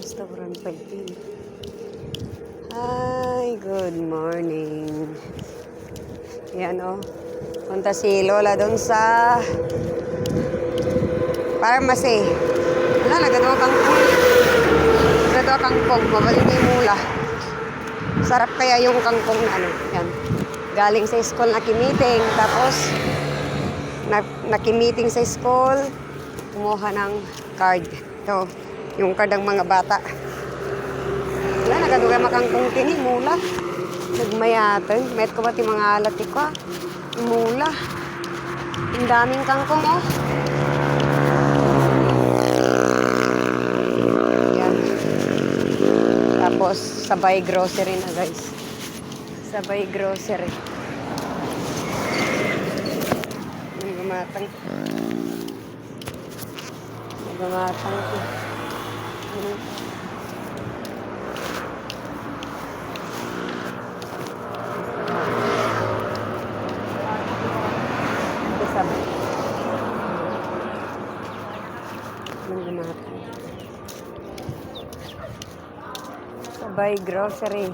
Restaurant Palpin. Hi, good morning. Yan o. Punta si Lola doon sa pharmacy. Wala, nagadawa kangkong. Nagadawa kangkong. Mabalik na yung mula. Sarap kaya yung kangkong na ano. Yan. Galing sa school nakimiting. Tapos, nakimiting sa school. Kumuha ng card. Ito, yung card ng mga bata. Wala, nagaduga makangkong tini, mula. Nagmayatan. Met ko ba't yung mga alat ko? Mula. Ang daming kangkong, oh. Yan. Tapos, sabay grocery na, guys. Sabay grocery. Ang gumatang. Ang gumatang ko. Sabay. Ang gumatang. Sabay grocery.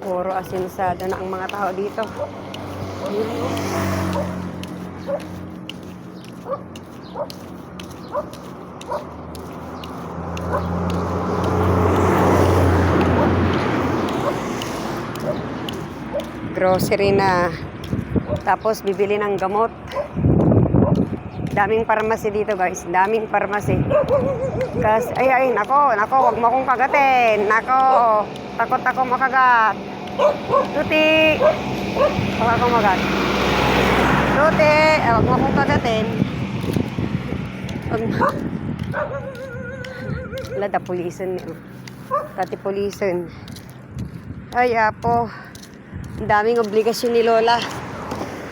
Puro asinsada na ang mga tao dito. Grocery na. Tapos bibili ng gamot. Daming pharmacy dito, guys. Daming pharmacy. Kasi, ay, nako, wag mo akong kagatin. Nako, takot ako makagat. Tuti. Wag akong magat. Tuti, wag mo akong kagatin. Wala, da pulisan. Tati pulisan. Ay, apo. Daming obligasyon ni Lola.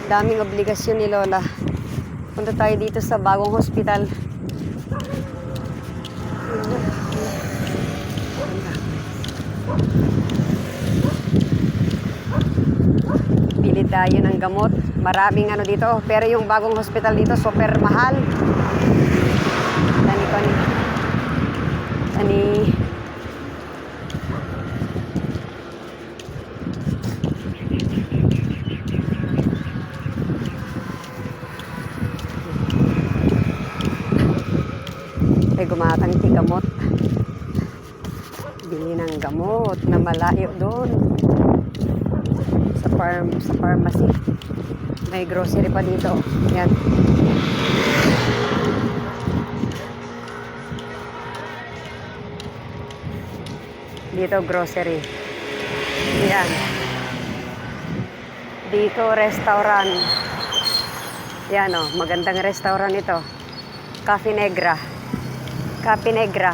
Daming obligasyon ni Lola. Punta tayo dito sa bagong hospital. Bili tayo ng gamot. Maraming ano dito. Pero yung bagong hospital dito, super mahal. Tani. Ay, gumatang ti gamot. Bili ng gamot na malayo doon. Sa pharmacy. May grocery pa dito. Yan. Dito grocery. Yan. Dito restaurant. Yan o, magandang restaurant ito. Cafe Negra. Cafe Negra.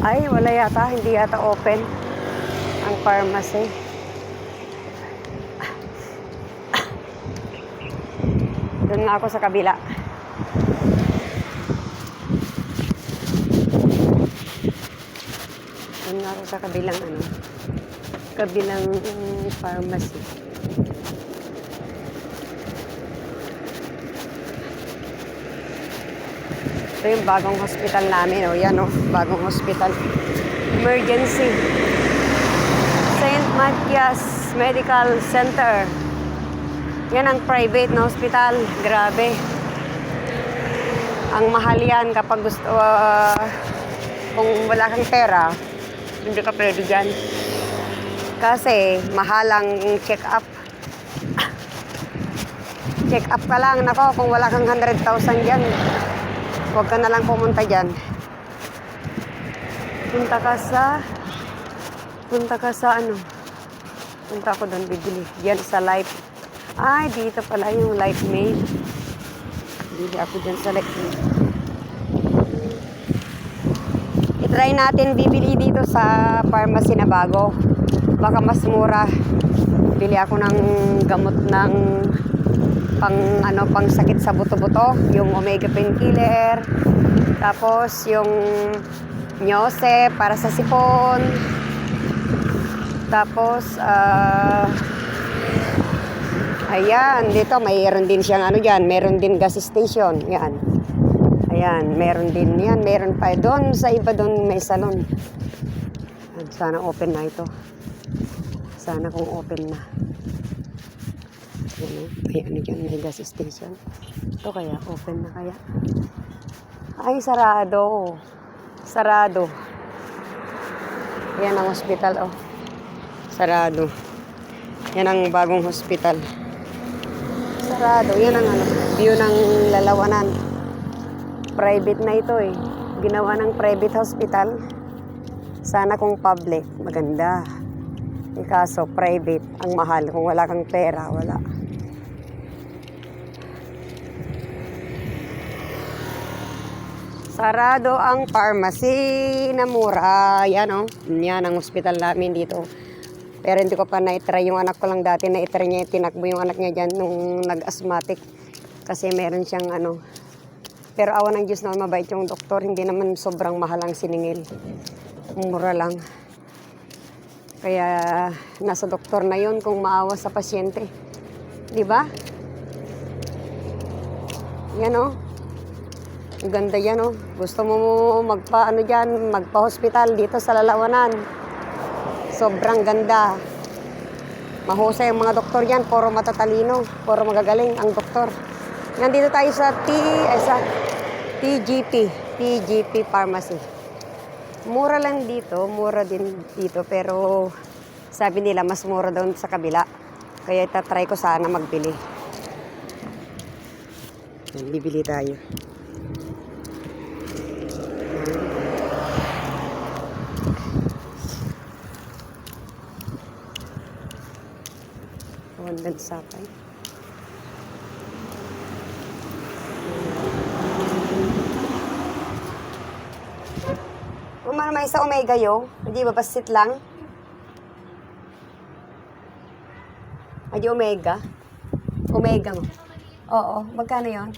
Ay, wala yata. Hindi yata open ang pharmacy. Doon nga ako sa kabila. Doon nga ako sa kabilang kabilang pharmacy. Ito yung bagong hospital namin. O, yan o. Bagong hospital. Emergency. St. Matthias Medical Center. Yan ang private na hospital. Grabe. Ang mahal yan kapag gusto, kung wala kang pera, hindi ka pwede dyan. Kasi mahal ang check-up. Check-up ka lang. Nako, kung wala kang 100,000 dyan, huwag ka na lang pumunta dyan. Punta ka sa ano? Punta ako doon bibili. Diyan sa Life. Ay, dito pala yung Life Maid. Bili ako dyan sa Life Maid. I-try natin bibili dito sa pharmacy na bago. Baka mas mura. Bili ako ng gamot ng pang sakit sa buto-buto, yung omega painkiller, tapos yung Nyose para sa sipon, tapos Ayan, dito mayroon din siyang ano dyan, meron din gas station. Yan. Ayan, meron din yan. Meron pa doon sa iba doon may salon. Sana open na ito. Sana kung open na. Ayan, dyan may gas station. Ito kaya, open na kaya. Ay, sarado. Sarado. Yan ang hospital, oh. Sarado. Yan ang bagong hospital. Sarado. Yan ang ano, view ng Lalawanan. Private na ito eh. Ginawa ng private hospital. Sana kung public, maganda. Kaso private, ang mahal. Kung wala kang pera, wala. Sarado ang pharmacy na mura. Yan oh. Yan ang hospital namin dito. Pero hindi ko pa na-try. Yung anak ko lang dati na-try niya. Tinakbo yung anak niya dyan nung nag-asthmatic. Kasi meron siyang ano. Pero awa ng Diyos na mabait yung doktor. Hindi naman sobrang mahal ang siningil. Mura lang. Kaya nasa doktor na yun kung maawa sa pasyente. Di ba? Yan oh. Ang ganda yan, oh. Gusto mo magpa-ano dyan, magpa-hospital dito sa Lalawanan. Sobrang ganda. Mahusay ang mga doktor yan, puro matatalino, puro magagaling ang doktor. Nandito tayo sa TGP Pharmacy. Mura lang dito, mura din dito, pero sabi nila mas mura doon sa kabila. Kaya itatry ko sana magbili. Bibili tayo. Wandang sapay. Umano may sa Omega yo? Hindi ba basit lang? Ay, Omega? Omega mo? Oo, magkano yon?